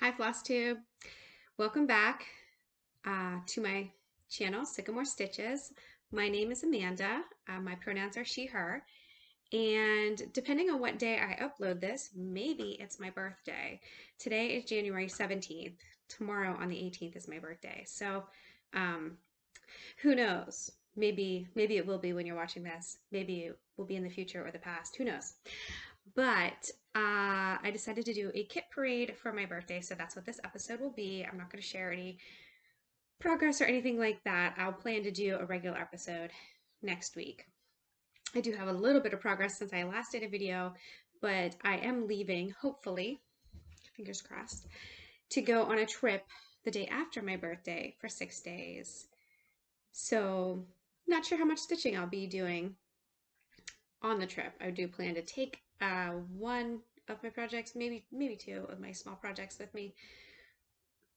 Hi Flosstube, welcome back to my channel, Sycamore Stitches. My name is Amanda. My pronouns are she, her. And depending on what day I upload this, maybe it's my birthday. Today is January 17th. Tomorrow on the 18th is my birthday. So um, who knows? Maybe it will be when you're watching this. Maybe it will be in the future or the past. Who knows? But I decided to do a kit parade for my birthday, so that's what this episode will be. I'm not going to share any progress or anything like that. I'll plan to do a regular episode next week. I do have a little bit of progress since I last did a video, but I am leaving, hopefully, fingers crossed, to go on a trip the day after my birthday for 6 days. So, not sure how much stitching I'll be doing on the trip. I do plan to take one of my projects, maybe two of my small projects with me.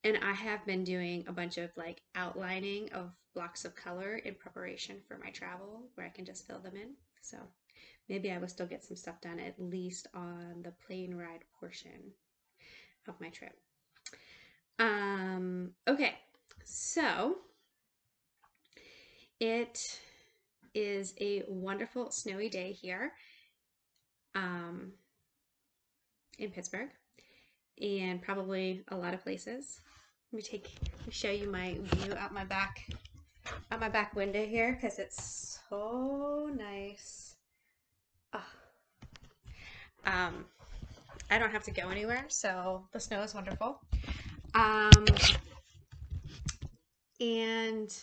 And I have been doing a bunch of like outlining of blocks of color in preparation for my travel where I can just fill them in. So maybe I will still get some stuff done at least on the plane ride portion of my trip. Okay, so it is a wonderful snowy day here in Pittsburgh and probably a lot of places. Let me show you my view out my back window here because it's so nice. Oh. I don't have to go anywhere, so the snow is wonderful. And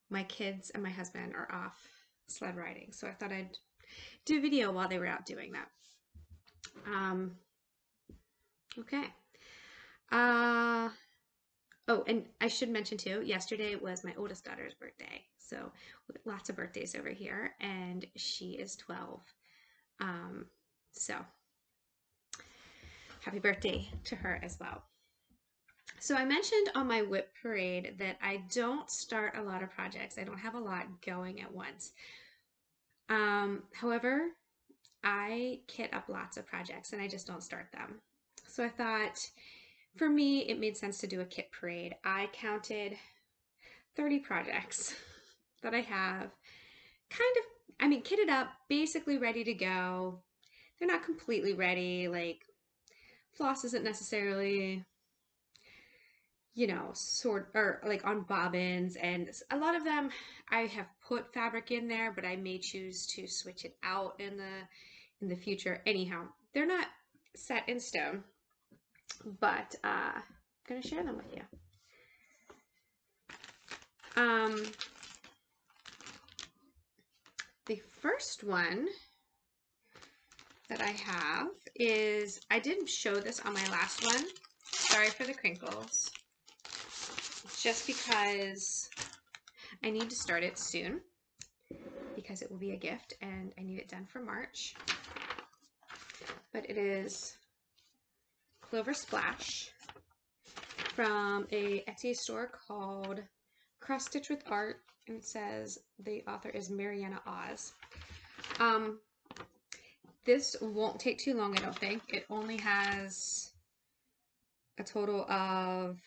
my kids and my husband are off sled riding, so I thought I'd do a video while they were out doing that. Okay. Oh, and I should mention too, yesterday was my oldest daughter's birthday. So lots of birthdays over here, and she is 12. So happy birthday to her as well. So I mentioned on my whip parade that I don't start a lot of projects. I don't have a lot going at once. However, I kit up lots of projects and I just don't start them. So I thought for me, it made sense to do a kit parade. I counted 30 projects that I have kitted up, basically ready to go. They're not completely ready. Like floss isn't necessarily, like on bobbins, and a lot of them I have put fabric in there, but I may choose to switch it out in the future. Anyhow, they're not set in stone, but I'm gonna share them with you. The first one that I have is, I didn't show this on my last one. Sorry for the crinkles. Just because I need to start it soon because it will be a gift and I need it done for March. But it is Clover Splash from a Etsy store called Cross Stitch with Art, and it says the author is Mariana Oz. This won't take too long, I don't think. It only has a total of,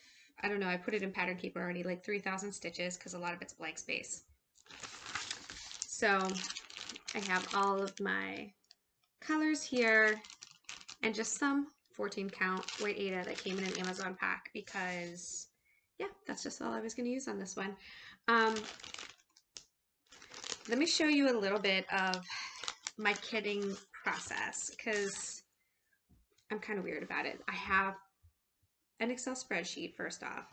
I don't know, I put it in Pattern Keeper already, like 3,000 stitches because a lot of it's blank space. So I have all of my colors here and just some 14 count white Aida that came in an Amazon pack because, yeah, that's just all I was going to use on this one. Let me show you a little bit of my kitting process because I'm kind of weird about it. I have an Excel spreadsheet first off.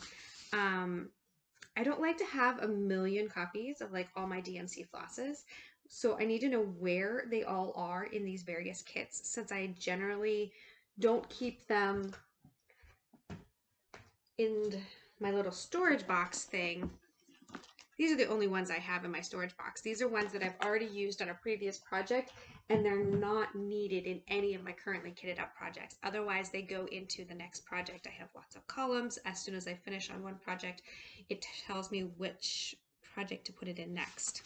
I don't like to have a million copies of like all my DMC flosses, so I need to know where they all are in these various kits since I generally don't keep them in my little storage box thing. These are the only ones I have in my storage box. These are ones that I've already used on a previous project and they're not needed in any of my currently kitted up projects. Otherwise, they go into the next project. I have lots of columns. As soon as I finish on one project, it tells me which project to put it in next.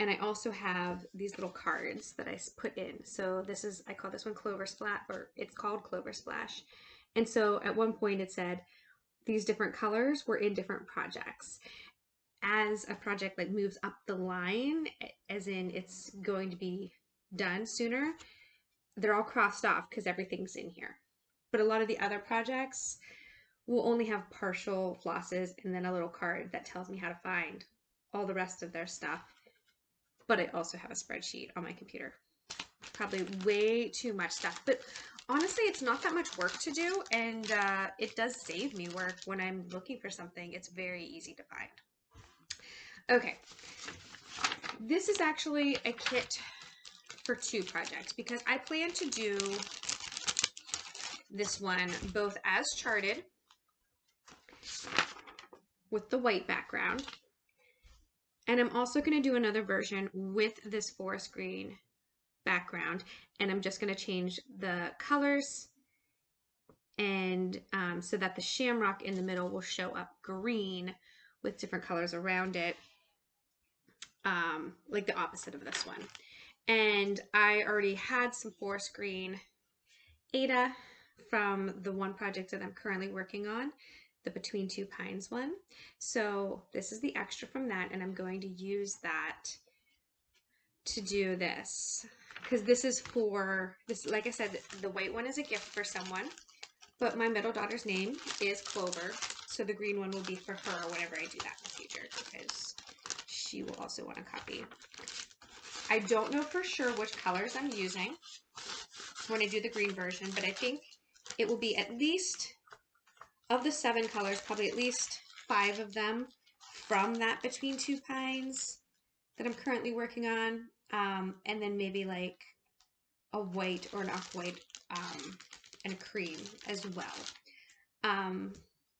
And I also have these little cards that I put in. So this is, I call this one Clover Splash, or it's called Clover Splash. And so at one point it said these different colors were in different projects. As a project like moves up the line, as in it's going to be done sooner, they're all crossed off because everything's in here. But a lot of the other projects will only have partial flosses and then a little card that tells me how to find all the rest of their stuff. But I also have a spreadsheet on my computer. Probably way too much stuff, but honestly, it's not that much work to do, and it does save me work when I'm looking for something. It's very easy to find. Okay, this is actually a kit for 2 projects because I plan to do this one both as charted with the white background, and I'm also going to do another version with this forest green background, and I'm just going to change the colors and so that the shamrock in the middle will show up green with different colors around it, like the opposite of this one. And I already had some forest green Ada from the one project that I'm currently working on, the Between Two Pines one. So this is the extra from that, and I'm going to use that to do this because this is for this. Like I said, the white one is a gift for someone, but my middle daughter's name is Clover, so the green one will be for her whenever I do that in the future because she will also want a copy. I don't know for sure which colors I'm using when I do the green version, but I think it will be at least, of the 7 colors, probably at least 5 of them from that Between Two Pines that I'm currently working on, and then maybe like a white or an off-white and a cream as well.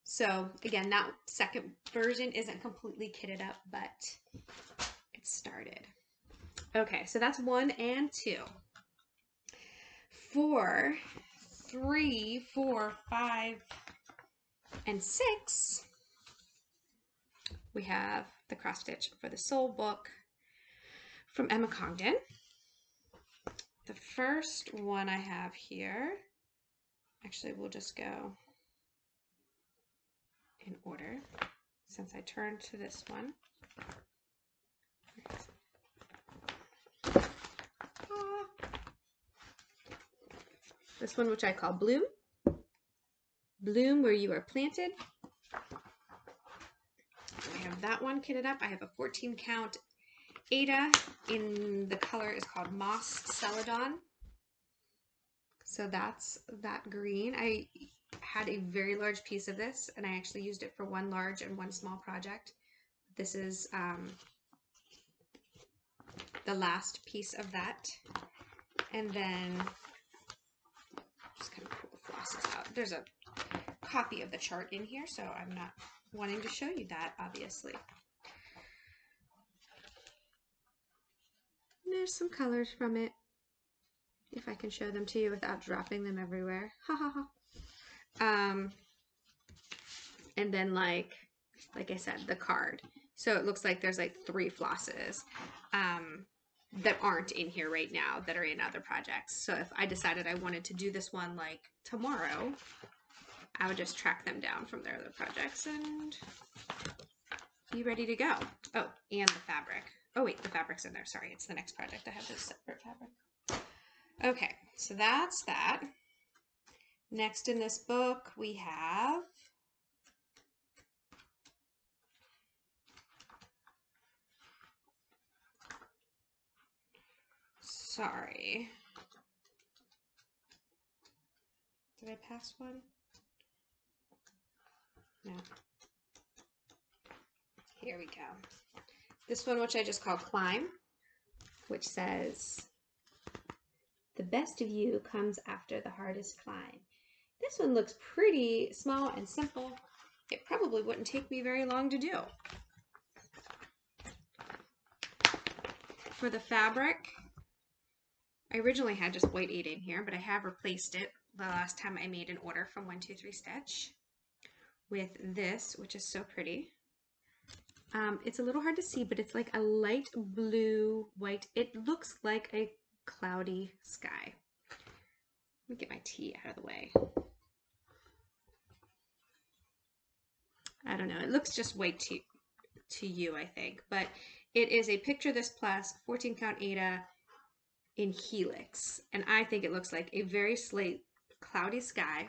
So again, that second version isn't completely kitted up, but it's started. Okay, so that's 1 and 2. For 3, 4, 5, and 6, we have the cross stitch for the Soul book from Emma Congdon. The first one I have here, actually we'll just go in order since I turned to this one. This one, which I call Bloom. Bloom where you are planted. I have that one kitted up. I have a 14 count Ada in the color is called Moss Celadon. So that's that green. I had a very large piece of this and I actually used it for 1 large and 1 small project. This is the last piece of that. And then just kind of pull the flosses out. There's a copy of the chart in here, so I'm not wanting to show you that, obviously. And there's some colors from it, if I can show them to you without dropping them everywhere. Ha ha ha. And then like I said, the card. So it looks like there's like 3 flosses that aren't in here right now that are in other projects. So if I decided I wanted to do this one like tomorrow, I would just track them down from their other projects and be ready to go. Oh, and the fabric. Oh wait, the fabric's in there. Sorry, it's the next project. I have this separate fabric. Okay, so that's that. Next in this book we have sorry. Did I pass one? No. Here we go. This one, which I just call Climb, which says, "The best of you comes after the hardest climb." This one looks pretty small and simple. It probably wouldn't take me very long to do. For the fabric, I originally had just white 8 in here, but I have replaced it the last time I made an order from 123 Stitch with this, which is so pretty. It's a little hard to see, but it's like a light blue, white. It looks like a cloudy sky. Let me get my tea out of the way. I don't know. It looks just white to you, I think. But it is a Picture This Plus 14 count Aida in helix. And I think it looks like a very slate cloudy sky.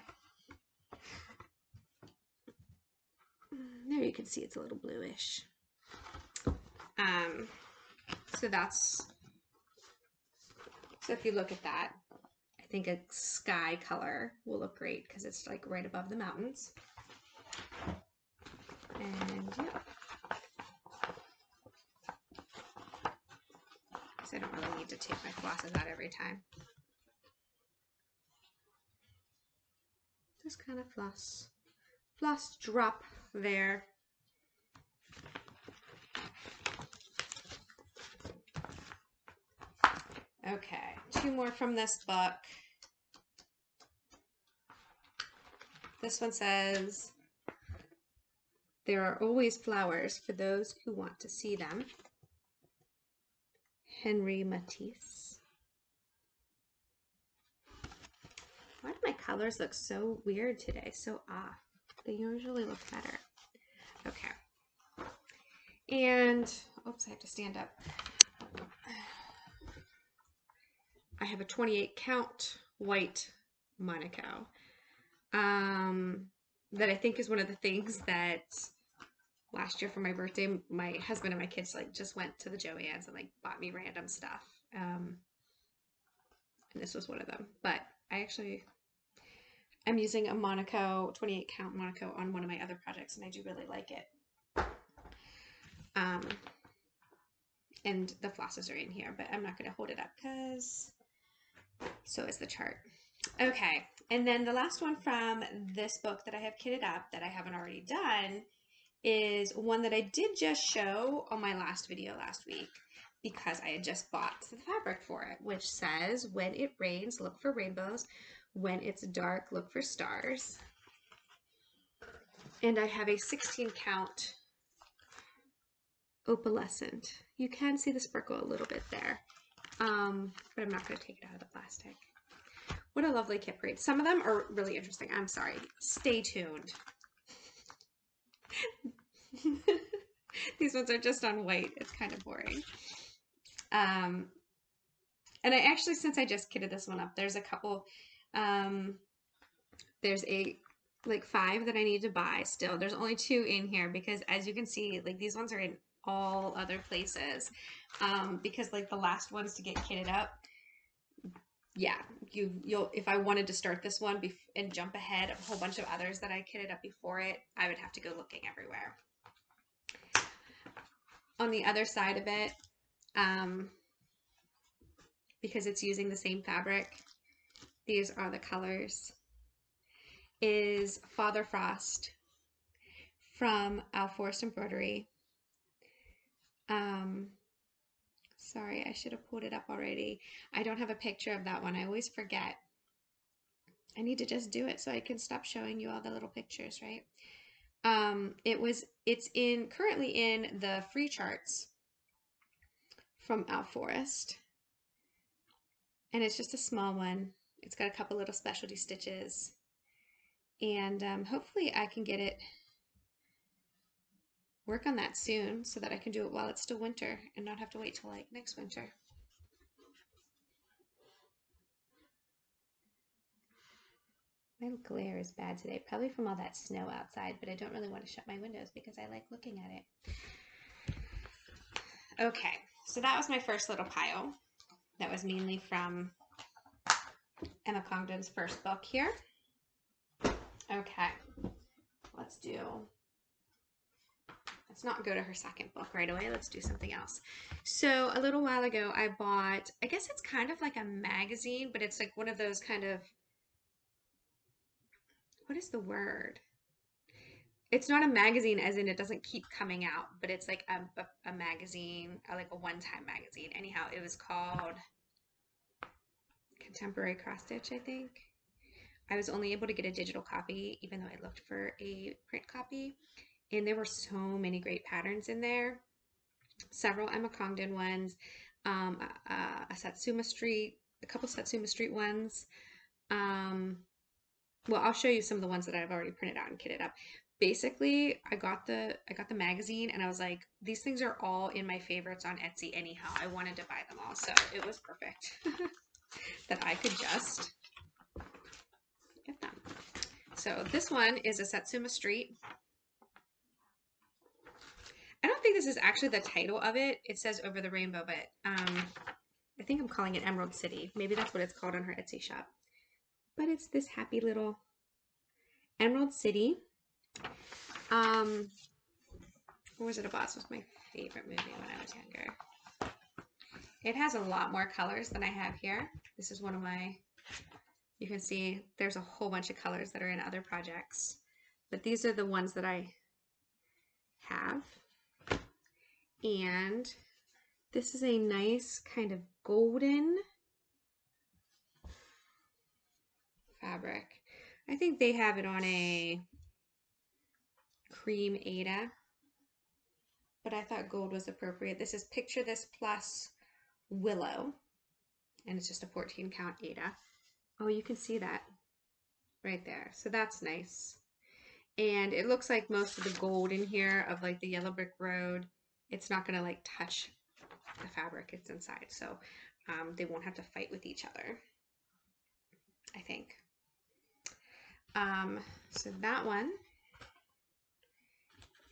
There you can see it's a little bluish. So if you look at that, I think a sky color will look great because it's like right above the mountains. And yeah. So I don't really need to take my flosses out every time. Just kind of floss drop there. Okay, 2 more from this book. This one says, "There are always flowers for those who want to see them." Henry Matisse. Why do my colors look so weird today? So off. They usually look better. Okay. And, oops, I have to stand up. I have a 28 count white Monaco. That I think is one of the things that last year for my birthday, my husband and my kids like just went to the Joann's and like bought me random stuff. And this was one of them. But I'm using a Monaco, 28 count Monaco on one of my other projects, and I do really like it. And the flosses are in here, but I'm not going to hold it up because so is the chart. Okay, and then the last one from this book that I have kitted up that I haven't already done is one that I did just show on my last video last week because I had just bought the fabric for it, which says, "When it rains, look for rainbows. When it's dark, look for stars." And I have a 16 count opalescent. You can see the sparkle a little bit there, but I'm not going to take it out of the plastic. What a lovely kit braid. Some of them are really interesting. I'm sorry. Stay tuned. These ones are just on white. It's kind of boring. And I actually, since I just kitted this one up, there's a couple, there's like 5 that I need to buy still. There's only 2 in here because as you can see, like these ones are in all other places. Because like the last ones to get kitted up, yeah, you'll if I wanted to start this one and jump ahead of a whole bunch of others that I kitted up before it, I would have to go looking everywhere. On the other side of it, because it's using the same fabric, these are the colors, is Father Frost from Al Forest Embroidery. Sorry, I should have pulled it up already. I don't have a picture of that one. I always forget. I need to just do it so I can stop showing you all the little pictures, right? It's currently in the free charts from Al Forest. And it's just a small one. It's got a couple little specialty stitches. And hopefully I can get it, work on that soon so that I can do it while it's still winter and not have to wait till like next winter. My glare is bad today, probably from all that snow outside, but I don't really want to shut my windows because I like looking at it. Okay, so that was my first little pile. That was mainly from Emma Congdon's first book here. Okay, let's not go to her second book right away. Let's do something else. So a little while ago, I bought, I guess it's kind of like a magazine, but it's like one of those kind of, what is the word? It's not a magazine as in it doesn't keep coming out, but it's like a magazine, like a one-time magazine. Anyhow, it was called Contemporary Cross Stitch, I think. I was only able to get a digital copy, even though I looked for a print copy. And there were so many great patterns in there. Several Emma Congdon ones, a Satsuma Street, a couple Satsuma Street ones. Well, I'll show you some of the ones that I've already printed out and kitted up. Basically, I got the magazine and I was like, these things are all in my favorites on Etsy anyhow. I wanted to buy them all, so it was perfect that I could just get them. So this one is a Satsuma Street. I don't think this is actually the title of it. It says Over the Rainbow, but I think I'm calling it Emerald City. Maybe that's what it's called on her Etsy shop. But it's this happy little Emerald City. Wizard of Oz was my favorite movie when I was younger. It has a lot more colors than I have here. This is one of my, you can see there's a whole bunch of colors that are in other projects. But these are the ones that I have. And this is a nice kind of golden fabric. I think they have it on a cream Aida, but I thought gold was appropriate. This is Picture This Plus Willow, and it's just a 14 count Aida. Oh, you can see that right there. So that's nice. And it looks like most of the gold in here of like the Yellow Brick Road, it's not going to like touch the fabric it's inside. So they won't have to fight with each other, I think. So that one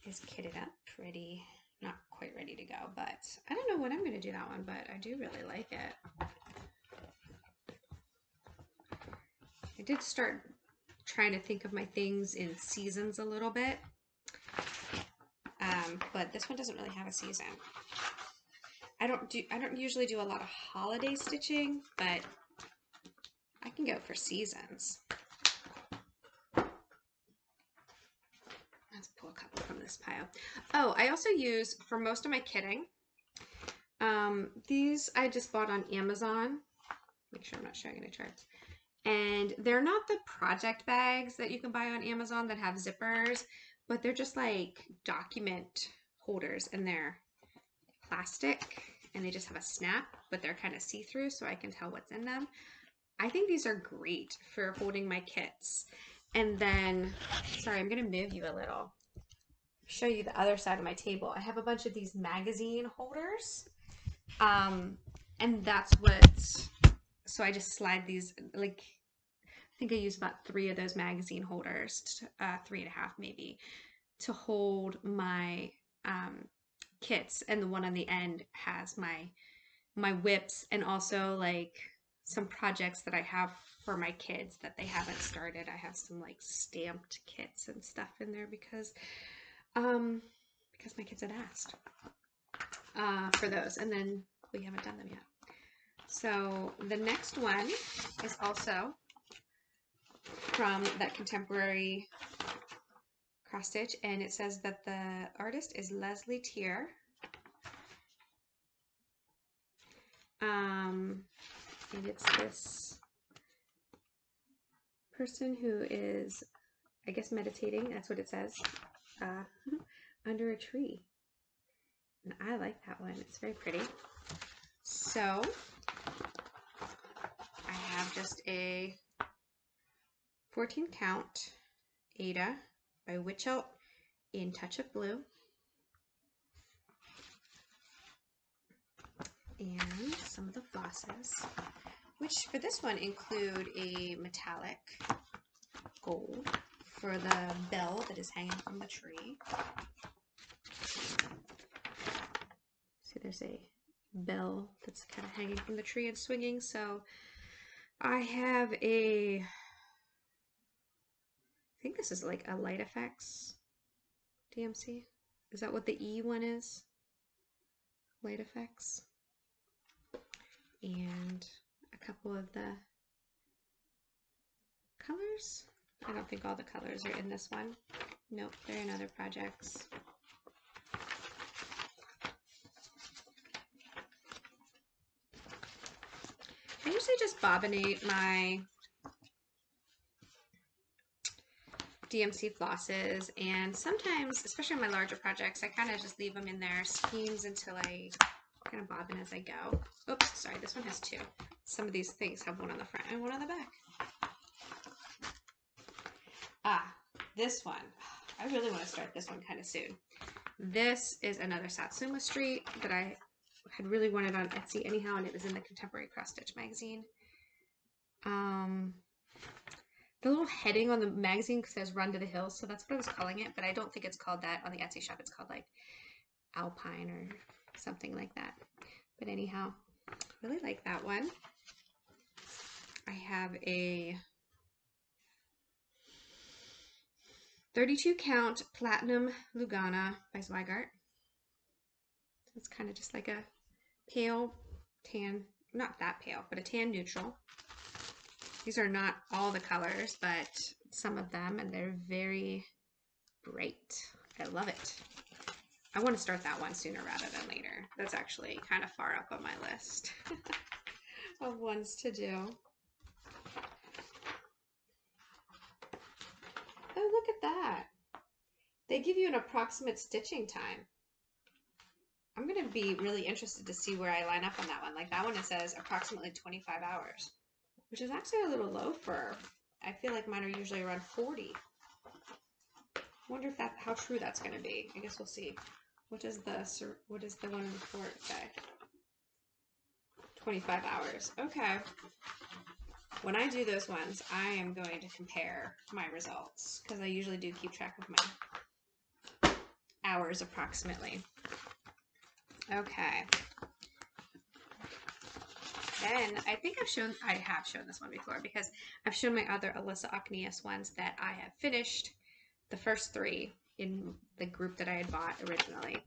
is kitted up pretty, not quite ready to go, but I don't know when I'm going to do that one, but I do really like it. I did start trying to think of my things in seasons a little bit, but this one doesn't really have a season. I don't usually do a lot of holiday stitching, but I can go for seasons. Let's pull a couple from this pile. Oh, I also use, for most of my kitting, these I just bought on Amazon. Make sure I'm not showing any charts. And they're not the project bags that you can buy on Amazon that have zippers, but they're just like document holders, and they're plastic and they just have a snap, but they're kind of see-through so I can tell what's in them. I think these are great for holding my kits. And then, sorry, I'm going to move you a little. Show you the other side of my table. I have a bunch of these magazine holders. And that's what, so I just slide these, like, I think I use about 3 of those magazine holders, 3.5 maybe, to hold my kits. And the one on the end has my whips and also like some projects that I have for my kids that they haven't started. I have some like stamped kits and stuff in there because my kids had asked for those, and then we haven't done them yet. So the next one is also from that contemporary cross stitch, and it says that the artist is Leslie Tier. And it's this person who is, I guess, meditating. That's what it says, under a tree. And I like that one. It's very pretty. So I have just a 14 count Aida by Witchelt in Touch of Blue. And some of the flosses, which for this one include a metallic gold for the bell that is hanging from the tree. See, there's a bell that's kind of hanging from the tree and swinging. So I have I think this is like a Light Effects DMC. Is that what the E one is? Light Effects. And a couple of the colors. I don't think all the colors are in this one. Nope, they're in other projects. I usually just bobbinate my DMC flosses, and sometimes, especially on my larger projects, I kind of just leave them in their skeins until I kind of bobbin as I go. Oops, sorry, this one has 2. Some of these things have one on the front and one on the back. Ah, this one. I really want to start this one kind of soon. This is another Satsuma Street that I had really wanted on Etsy anyhow, and it was in the Contemporary Cross Stitch magazine. The little heading on the magazine says Run to the Hills, so that's what I was calling it, but I don't think it's called that on the Etsy shop. It's called like Alpine or something like that. But anyhow, really like that one. I have a 32 count Platinum Lugana by Zweigart. It's kind of just like a pale tan, not that pale, but a tan neutral. These are not all the colors, but some of them, and they're very bright. I love it. I want to start that one sooner rather than later. That's actually kind of far up on my list of ones to do. Oh, look at that. They give you an approximate stitching time. I'm going to be really interested to see where I line up on that one. Like that one, it says approximately 25 hours, which is actually a little low for, I feel like mine are usually around 40. I wonder if how true that's going to be. I guess we'll see. What does the one before it say? 25 hours. Okay. When I do those ones, I am going to compare my results because I usually do keep track of my hours approximately. Okay. Then I think I have shown this one before because I've shown my other Alyssa Ocneus ones that I have finished the first 3 in the group that I had bought originally.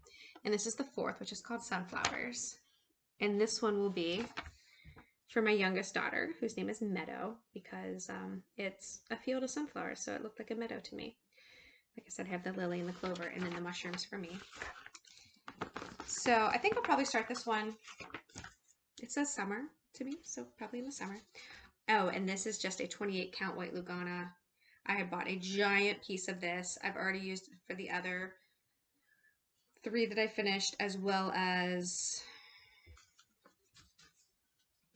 And this is the 4th, which is called Sunflowers. And this one will be for my youngest daughter, whose name is Meadow, because it's a field of sunflowers, so it looked like a meadow to me. Like I said, I have the lily and the clover, and then the mushrooms for me. So I think I'll probably start this one. It says summer to me, so probably in the summer. Oh, and this is just a 28 count white Lugana. I had bought a giant piece of this. I've already used it for the other 3 that I finished, as well as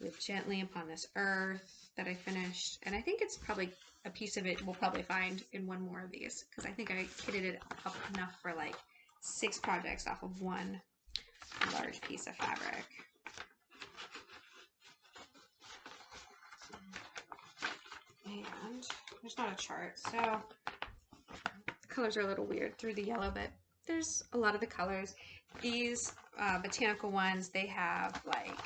with Gently Upon This Earth that I finished. And I think it's probably a piece of it we'll probably find in one more of these, because I think I kitted it up enough for like 6 projects off of one large piece of fabric. And there's not a chart, so the colors are a little weird through the yellow, but there's a lot of the colors. These botanical ones, they have like,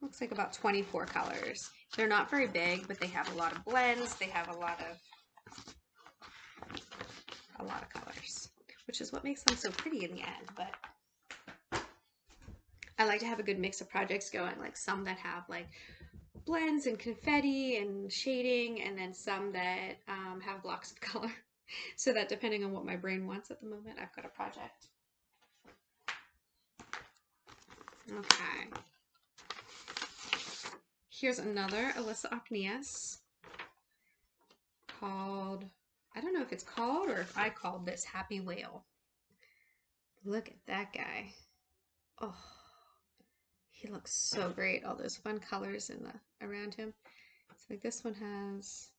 looks like about 24 colors. They're not very big, but they have a lot of blends. They have a lot of colors, which is what makes them so pretty in the end. But I like to have a good mix of projects going, like some that have like blends and confetti and shading, and then some that have blocks of color, so that depending on what my brain wants at the moment, I've got a project. Okay. Here's another Alyssa Ocneus called, I don't know if it's called or if I called this Happy Whale. Look at that guy. Oh, he looks so great. All those fun colors in the around him. So like this one has,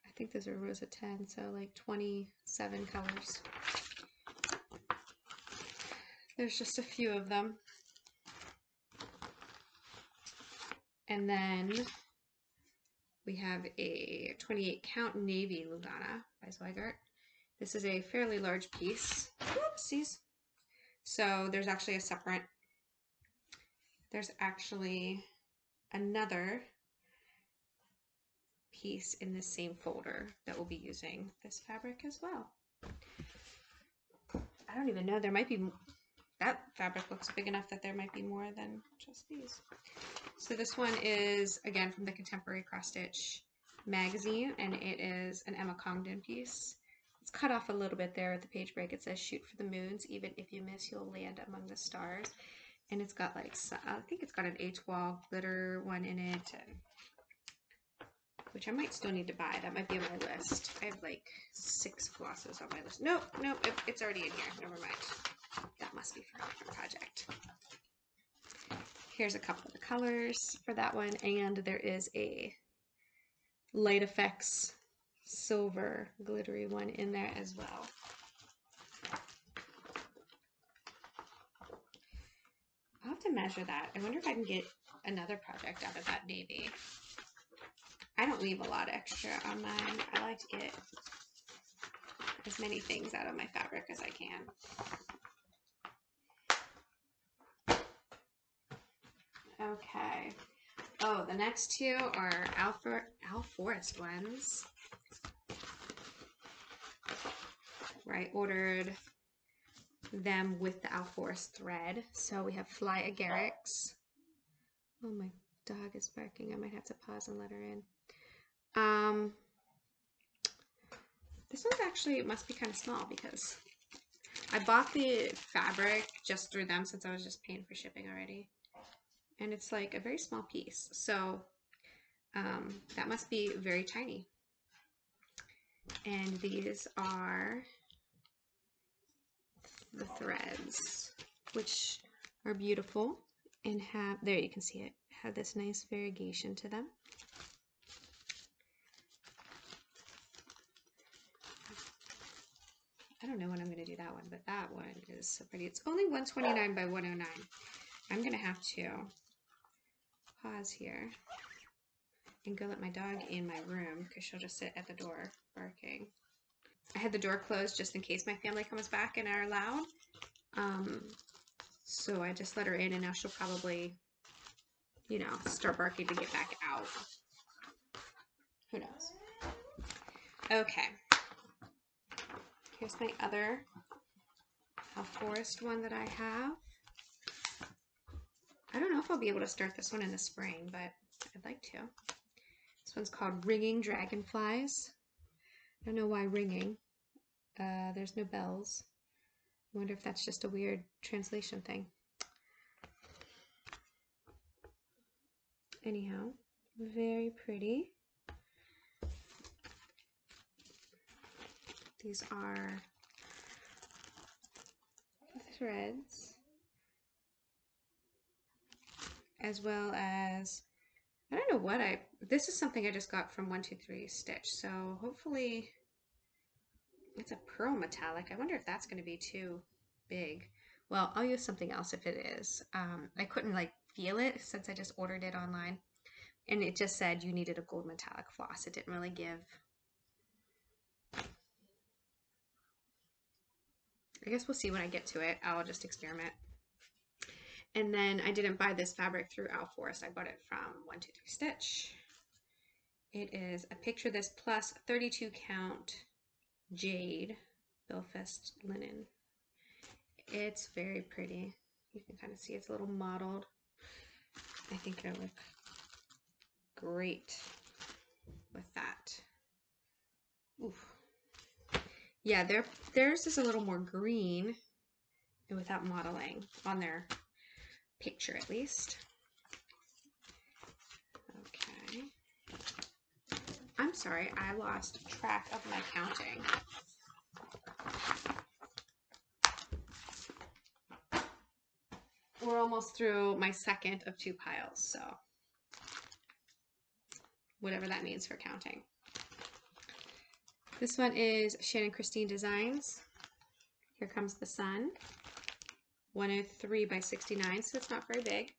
I think those are rows of 10, so like 27 colors. There's just a few of them. And then we have a 28 count navy Lugana by Zweigart. This is a fairly large piece. Whoopsies. So there's actually another piece in this same folder that will be using this fabric as well. I don't even know, there might be, that fabric looks big enough that there might be more than just these. So this one is, again, from the Contemporary Cross Stitch magazine, and it is an Emma Congdon piece. It's cut off a little bit there at the page break. It says, "Shoot for the moons, even if you miss, you'll land among the stars." And it's got like, I think it's got an H-wall glitter one in it. And which I might still need to buy. That might be on my list. I have like 6 flosses on my list. Nope, it's already in here. Never mind. That must be for a different project. Here's a couple of the colors for that one, and there is a Light Effects silver glittery one in there as well. I'll have to measure that. I wonder if I can get another project out of that navy. I don't leave a lot extra on mine. I like to get as many things out of my fabric as I can. Okay. Oh, the next 2 are Owl Forest ones, where I ordered them with the Owl Forest thread. So we have Fly Agarics. Oh, my dog is barking. I might have to pause and let her in. This one's actually, it must be kind of small because I bought the fabric just through them since I was just paying for shipping already. And it's like a very small piece. So that must be very tiny. And these are the threads, which are beautiful and have, there you can see it, have this nice variegation to them. I don't know when I'm going to do that one, but that one is so pretty. It's only 129 by 109. I'm going to have to pause here and go let my dog in my room because she'll just sit at the door barking. I had the door closed just in case my family comes back and are loud. So I just let her in, and now she'll probably, you know, start barking to get back out. Who knows? Okay. Here's my other forest one that I have. I don't know if I'll be able to start this one in the spring, but I'd like to. This one's called Ringing Dragonflies. I don't know why ringing. There's no bells. I wonder if that's just a weird translation thing. Anyhow, very pretty. These are threads, as well as, I don't know what this is something I just got from 123 Stitch, so hopefully it's a pearl metallic. I wonder if that's going to be too big. Well, I'll use something else if it is. I couldn't like feel it since I just ordered it online, and it just said you needed a gold metallic floss. It didn't really give. I guess we'll see when I get to it. I'll just experiment. And then I didn't buy this fabric through Owl Forest. I bought it from 123 Stitch. It is a Picture This Plus 32 count jade Belfast linen. It's very pretty. You can kind of see it's a little mottled. I think it'll look great with that. Oof. Yeah, theirs is a little more green and without modeling on their picture at least. Okay. I'm sorry, I lost track of my counting. We're almost through my second of 2 piles, so whatever that means for counting. This one is Shannon Christine Designs. Here Comes the Sun. 103 by 69, so it's not very big.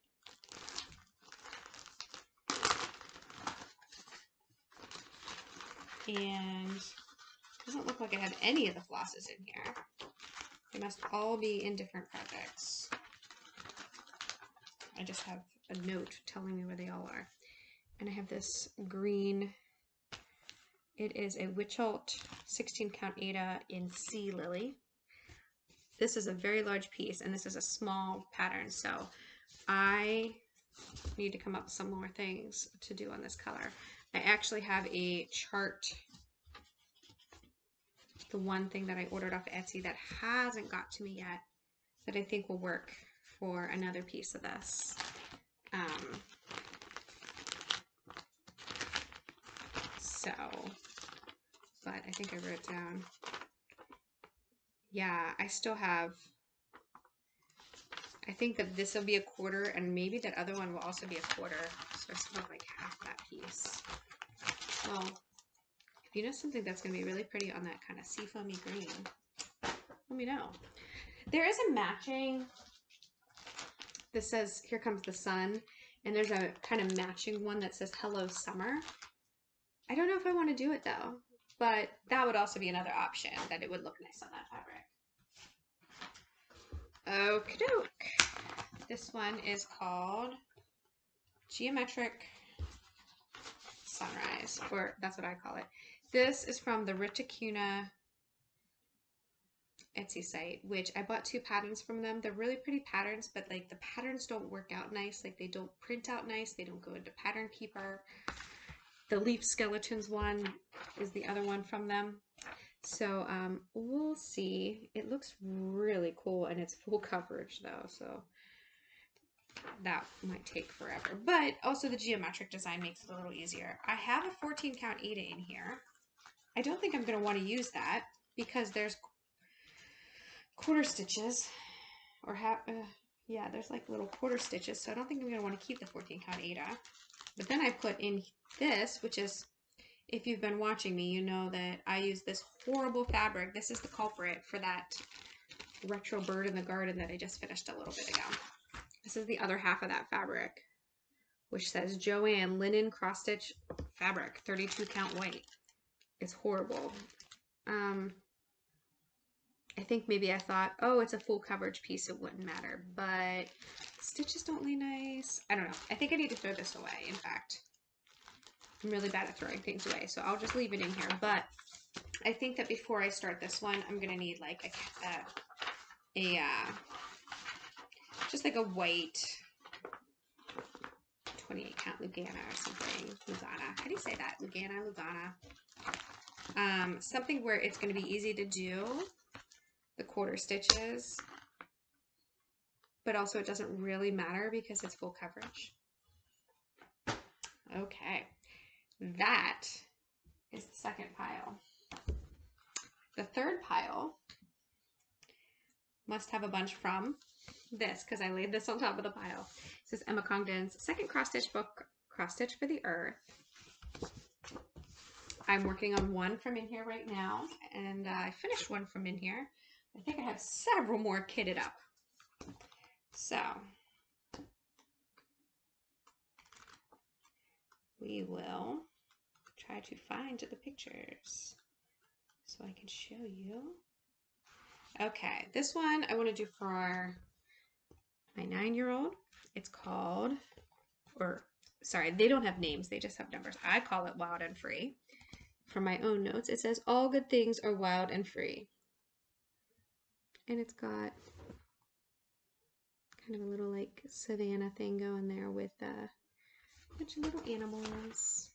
And it doesn't look like I have any of the flosses in here. They must all be in different projects. I just have a note telling me where they all are. And I have this green. It is a Witch Halt 16 count Ada in Sea Lily. This is a very large piece, and this is a small pattern, so I need to come up with some more things to do on this color. I actually have a chart, the one thing that I ordered off Etsy that hasn't got to me yet, that I think will work for another piece of this. So, but I think I wrote down. Yeah, I still have, I think that this will be a quarter, and maybe that other one will also be a quarter. So I still have like half that piece. Well, if you know something that's going to be really pretty on that kind of seafoamy green, let me know. There is a matching, this says, here comes the sun, and there's a kind of matching one that says hello summer. I don't know if I want to do it though, but that would also be another option, that it would look nice on that fabric. Okie doke. This one is called Geometric Sunrise, or that's what I call it. This is from the Ritakuna Etsy site, which I bought 2 patterns from them. They're really pretty patterns, but like the patterns don't work out nice. Like they don't print out nice. They don't go into Pattern Keeper. The Leaf Skeletons one is the other one from them. So we'll see. It looks really cool, and it's full coverage though, so that might take forever. But also the geometric design makes it a little easier. I have a 14 count Aida in here. I don't think I'm going to want to use that because there's quarter stitches, or yeah, there's like little quarter stitches, so I don't think I'm going to want to keep the 14 count Aida. But then I put in this, which is, if you've been watching me, you know that I use this horrible fabric. This is the culprit for that retro bird in the garden that I just finished a little bit ago. This is the other half of that fabric, which says Joanne Linen Cross Stitch Fabric, 32 count white. It's horrible. I think maybe I thought, oh, it's a full coverage piece, it wouldn't matter, but stitches don't lay nice. I don't know. I think I need to throw this away, in fact. I'm really bad at throwing things away, so I'll just leave it in here. But I think that before I start this one, I'm going to need like just like a white 28 count Lugana or something. Lugana. How do you say that? Lugana. Something where it's going to be easy to do the quarter stitches, but also it doesn't really matter because it's full coverage. Okay, that is the second pile. The third pile must have a bunch from this because I laid this on top of the pile. This is Emma Congdon's second cross stitch book, Cross Stitch for the Earth. I'm working on one from in here right now, and I finished one from in here. I think I have several more kitted up. So we will try to find the pictures so I can show you. Okay, this one I want to do for my 9-year-old. It's called, or sorry, they don't have names, they just have numbers. I call it Wild and Free. For my own notes, it says all good things are wild and free. And it's got kind of a little like savannah thing going there with a bunch of little animals.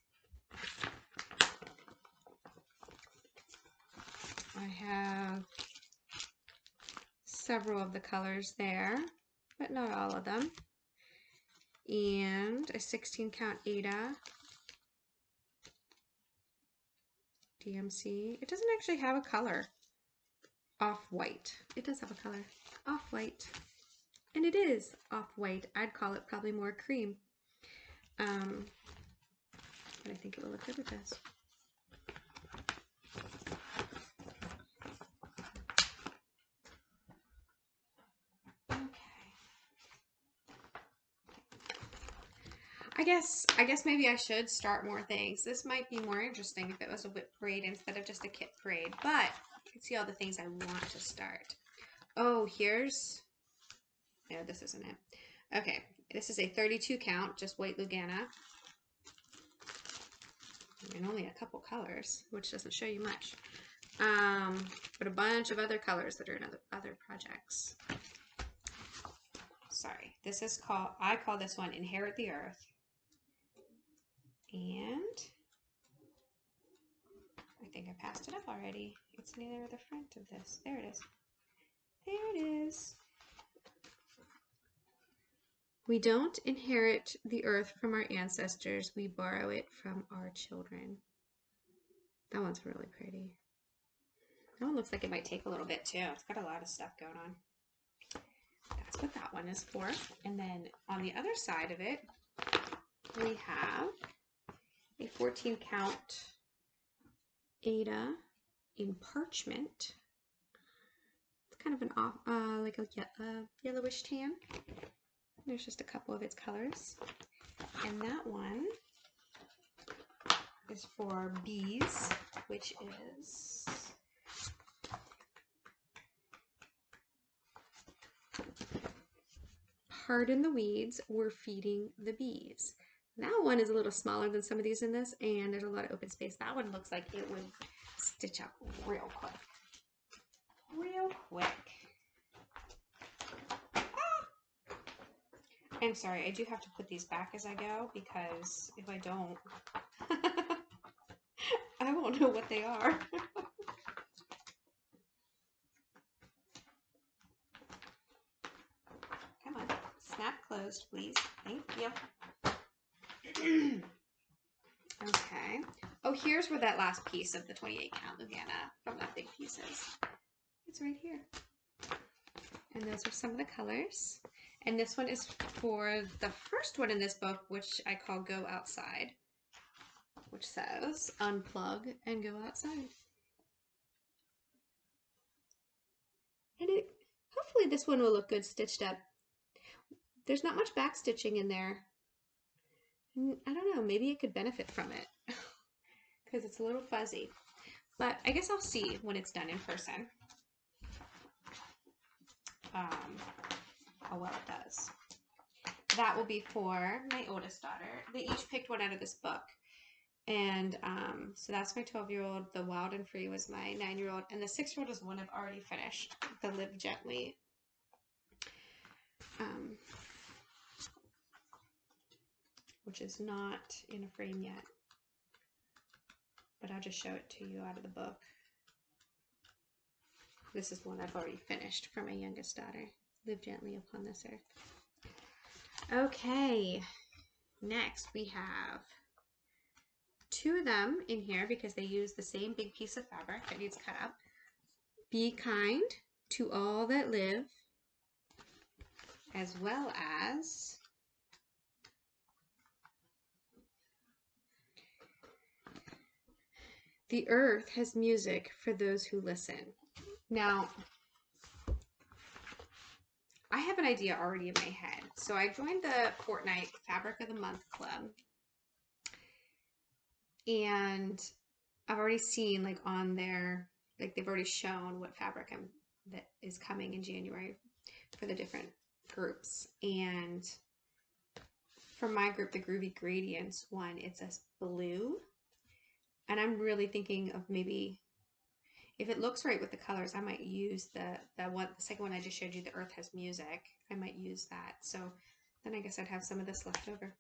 I have several of the colors there, but not all of them. And a 16 count Aida DMC. It doesn't actually have a color. Off-white. It does have a color. Off-white. And it is off-white. I'd call it probably more cream. But I think it will look good with this. I guess maybe I should start more things. This might be more interesting if it was a whip parade instead of just a kit parade, but you can see all the things I want to start. Oh, here's, no, this isn't it. Okay, this is a 32 count, just white Lugana. And only a couple colors, which doesn't show you much. But a bunch of other colors that are in other projects. Sorry, this is called, I call this one Inherit the Earth. And I think I passed it up already. It's near the front of this. There it is. There it is. We don't inherit the earth from our ancestors. We borrow it from our children. That one's really pretty. That one looks like it might take a little bit too. It's got a lot of stuff going on. That's what that one is for. And then on the other side of it, we have a 14 count Aida in parchment. It's kind of an off, like a yellowish tan. There's just a couple of its colors. And that one is for bees, which is Pardon the weeds, we're feeding the bees. That one is a little smaller than some of these in this, and there's a lot of open space. That one looks like it would stitch up real quick. Real quick. Ah! I'm sorry, I do have to put these back as I go, because if I don't, I won't know what they are. Come on, snap closed, please. Thank you. Okay. Oh, here's where that last piece of the 28 count Louisiana from that big piece is. It's right here. And those are some of the colors. And this one is for the first one in this book, which I call Go Outside, which says unplug and go outside. And hopefully this one will look good stitched up. There's not much back stitching in there. I don't know, maybe it could benefit from it because it's a little fuzzy. But I guess I'll see when it's done in person how well it does. That will be for my oldest daughter. They each picked one out of this book. And so that's my 12-year-old. The Wild and Free was my 9-year-old. And the 6-year-old is one I've already finished, the Live Gently. Which is not in a frame yet, but I'll just show it to you out of the book. This is one I've already finished for my youngest daughter, Live Gently Upon This Earth. Okay, next we have 2 of them in here because they use the same big piece of fabric that needs cut up. Be kind to all that live, as well as the earth has music for those who listen. Now, I have an idea already in my head. So I joined the Fortnite Fabric of the Month Club. And I've already seen like on there, like they've already shown what fabric that is coming in January for the different groups. And for my group, the Groovy Gradients one, it's a blue. And I'm really thinking of maybe, if it looks right with the colors, I might use the second one I just showed you, the Earth Has Music. I might use that. So then I guess I'd have some of this left over.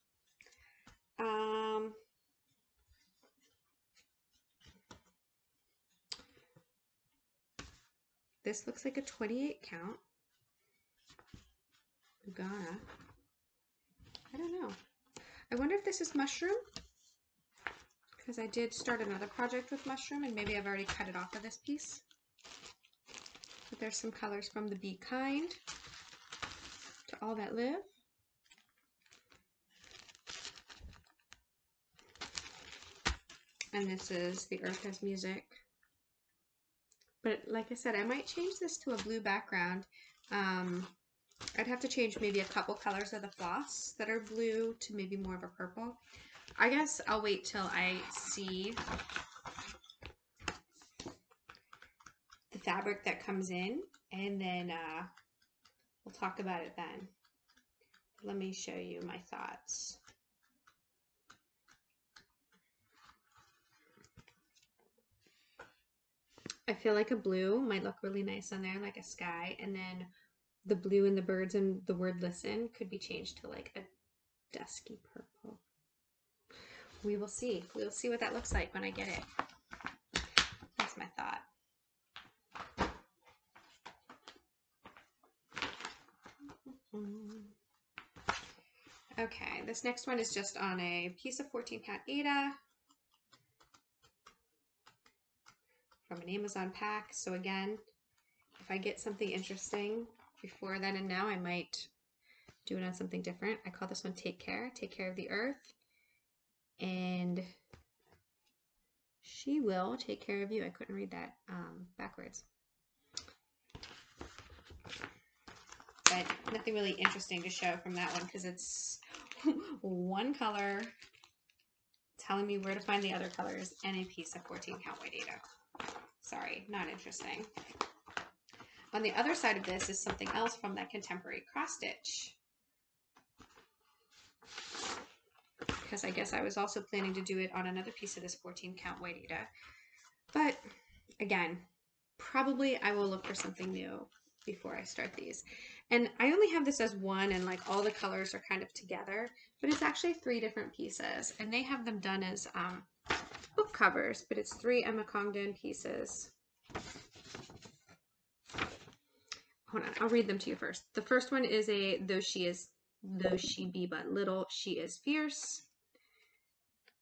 This looks like a 28 count. Ugana. I don't know. I wonder if this is mushroom. Because I did start another project with mushroom and maybe I've already cut it off of this piece. But there's some colors from the Be Kind to All That Live. And this is The Earth Has Music. But like I said, I might change this to a blue background. I'd have to change maybe a couple colors of the floss that are blue to maybe more of a purple. I guess I'll wait till I see the fabric that comes in, and then we'll talk about it then. Let me show you my thoughts. I feel like a blue might look really nice on there, like a sky, and then the blue and the birds and the word listen could be changed to like a dusky purple. We will see. We'll see what that looks like when I get it. That's my thought. Okay, this next one is just on a piece of 14 count Aida. from an Amazon pack. So again, if I get something interesting before then and now, I might do it on something different. I call this one Take Care of the Earth. And she will take care of you. I couldn't read that backwards. But nothing really interesting to show from that one because it's one color telling me where to find the other colors and a piece of 14 count white data. Sorry, not interesting. On the other side of this is something else from that contemporary cross stitch. Because I guess I was also planning to do it on another piece of this 14 count white data. But again, probably I will look for something new before I start these. And I only have this as one and like all the colors are kind of together, but it's actually 3 different pieces and they have them done as book covers, but it's 3 Emma Congdon pieces. Hold on, I'll read them to you first. The first one is a though she be but little, she is fierce.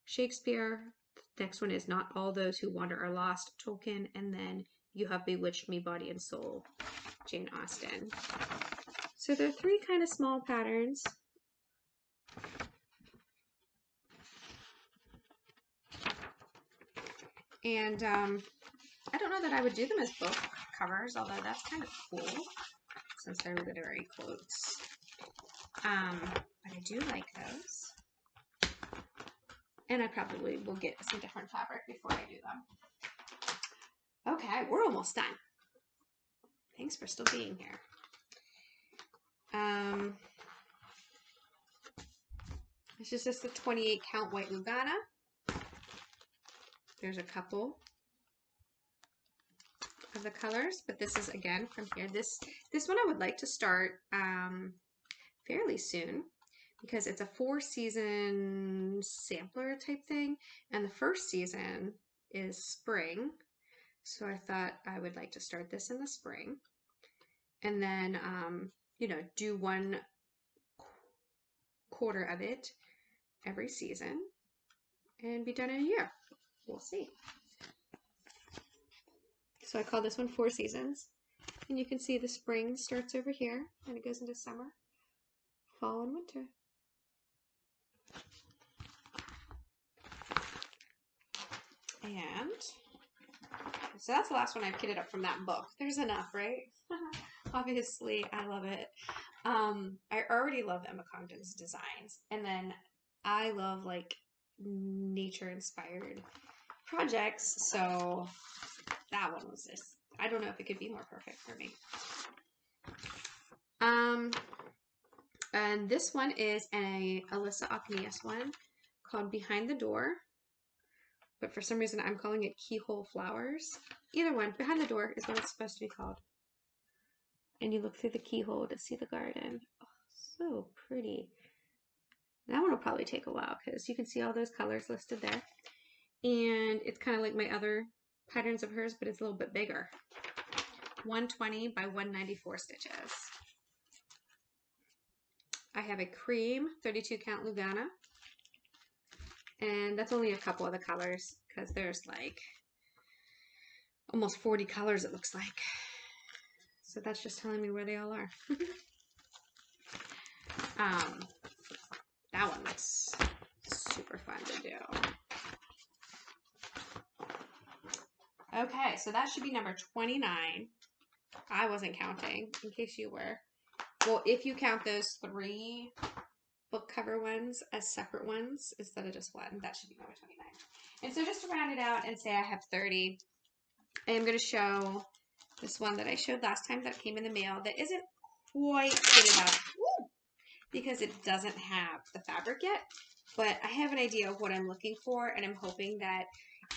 Shakespeare. The next one is Not All Those Who Wander Are Lost, Tolkien. And then You Have Bewitched Me Body and Soul, Jane Austen. So they're 3 kind of small patterns. And I don't know that I would do them as book covers, although that's kind of cool since they're literary quotes. But I do like those. And I probably will get some different fabric before I do them. Okay, we're almost done. Thanks for still being here. This is just the 28 count white Lugana. There's a couple of the colors, but this is again from here. This one I would like to start fairly soon because it's a 4-season sampler type thing, and the first season is spring. So I thought I would like to start this in the spring, and then you know, do 1 quarter of it every season and be done in a year. We'll see. So I call this one 4 seasons, and you can see the spring starts over here and it goes into summer, fall, and winter. And so that's the last one I've kitted up from that book. There's enough, right? Obviously, I love it. I already love Emma Congdon's designs, and then I love like nature-inspired projects, so that one was this. I don't know if it could be more perfect for me. And this one is a Alyssa Aknias one called Behind the Door, but for some reason I'm calling it Keyhole Flowers. Either one, Behind the Door is what it's supposed to be called. And you look through the keyhole to see the garden. Oh, so pretty. That one will probably take a while because you can see all those colors listed there. And it's kind of like my other patterns of hers, but it's a little bit bigger. 120 by 194 stitches. I have a cream 32 count Lugana. And that's only a couple of the colors because there's like almost 40 colors it looks like. So that's just telling me where they all are. That one looks super fun to do. Okay, so that should be number 29. I wasn't counting, in case you were. Well, if you count those 3 book cover ones as separate ones instead of just one, that should be number 29. And so just to round it out and say I have 30, I am going to show this one that I showed last time that came in the mail that isn't quite fitted up because it doesn't have the fabric yet, but I have an idea of what I'm looking for, and I'm hoping that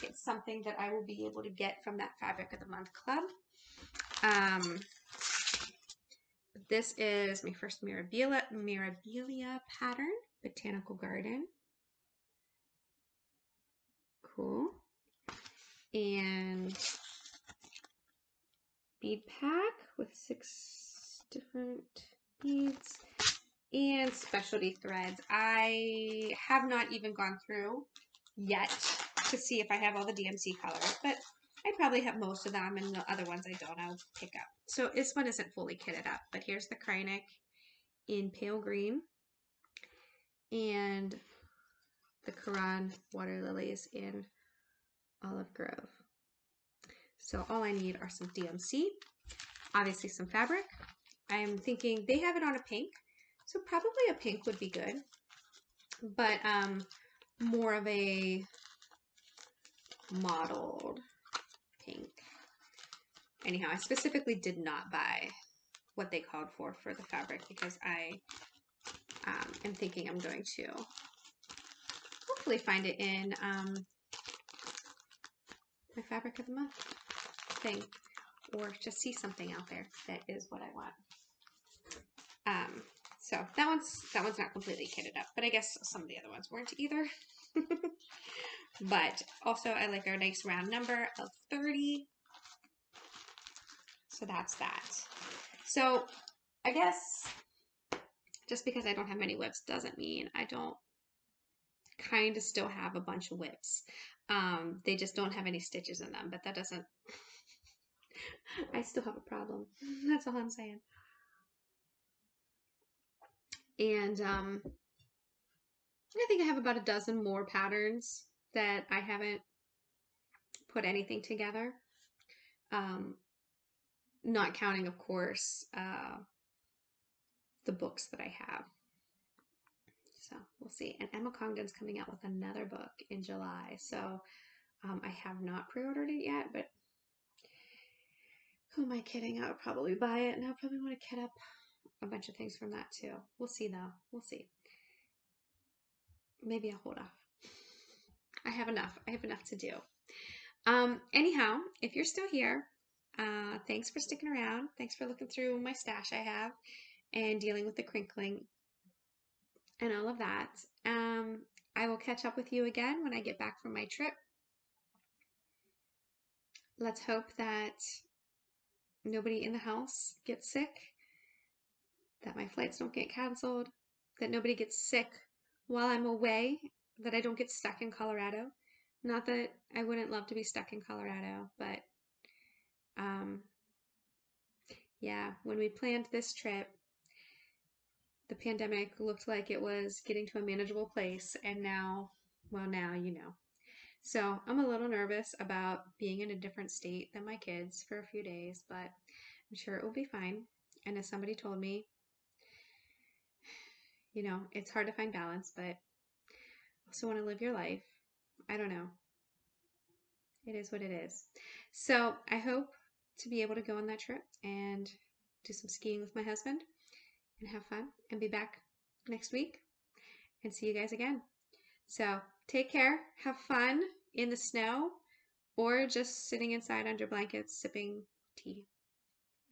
it's something that I will be able to get from that Fabric of the Month Club. This is my first Mirabilia pattern, Botanical Garden. Cool. And bead pack with 6 different beads and specialty threads. I have not even gone through yet to see if I have all the DMC colors, but I probably have most of them, and the other ones I don't, I'll pick up. So this one isn't fully kitted up, but here's the Krynic in pale green and the Quran water lilies in olive grove. So all I need are some DMC, obviously some fabric. I'm thinking they have it on a pink, so probably a pink would be good, but more of a mottled pink. Anyhow, I specifically did not buy what they called for the fabric because I am thinking I'm going to hopefully find it in my fabric of the month thing, or just see something out there that is what I want. So that one's not completely kitted up, but I guess some of the other ones weren't either. But also I like our nice round number of 30. So that's that. So I guess just because I don't have many whips doesn't mean I don't kind of still have a bunch of whips. They just don't have any stitches in them, but that doesn't, I still have a problem. That's all I'm saying. And I think I have about a dozen more patterns that I haven't put anything together. Not counting, of course, the books that I have. So we'll see. And Emma Congdon's coming out with another book in July. So I have not pre-ordered it yet, but who am I kidding? I would probably buy it, and I'll probably want to kit up a bunch of things from that too. We'll see though. We'll see. Maybe I'll hold off. I have enough. I have enough to do. Anyhow, if you're still here, thanks for sticking around. Thanks for looking through my stash I have and dealing with the crinkling and all of that. I will catch up with you again when I get back from my trip. Let's hope that nobody in the house gets sick, that my flights don't get canceled, that nobody gets sick while I'm away, that I don't get stuck in Colorado. Not that I wouldn't love to be stuck in Colorado, but yeah, when we planned this trip, the pandemic looked like it was getting to a manageable place, and now, well, now you know. So I'm a little nervous about being in a different state than my kids for a few days, but I'm sure it will be fine. And as somebody told me, you know, it's hard to find balance, but also want to live your life. I don't know. It is what it is. So I hope to be able to go on that trip and do some skiing with my husband and have fun and be back next week and see you guys again. So take care, have fun in the snow or just sitting inside under blankets sipping tea.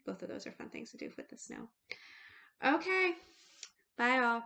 Both of those are fun things to do with the snow. Okay, bye all.